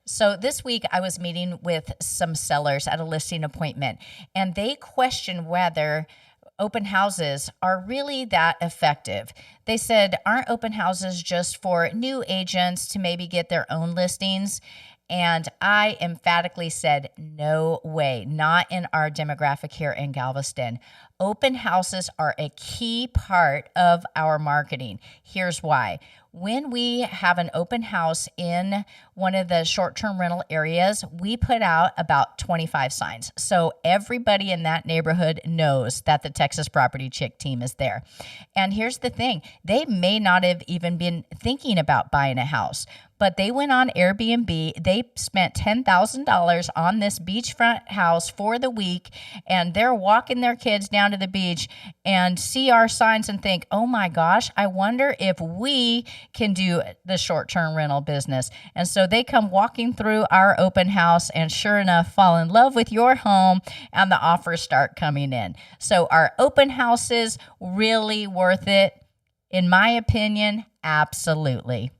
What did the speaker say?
So this week I was meeting with some sellers at a listing appointment, and they questioned whether open houses are really that effective. They said, aren't open houses just for new agents to maybe get their own listings? And I emphatically said, no way, not in our demographic here in Galveston. Open houses are a key part of our marketing. Here's why. When we have an open house in one of the short-term rental areas, we put out about 25 signs. So everybody in that neighborhood knows that the Texas Property Chick team is there. And here's the thing, they may not have even been thinking about buying a house, but they went on Airbnb. They spent $10,000 on this beachfront house for the week, and they're walking their kids down to the beach and see our signs and think, oh my gosh, I wonder if we can do the short-term rental business. And so they come walking through our open house and sure enough, fall in love with your home and the offers start coming in. So are open houses really worth it? In my opinion, absolutely.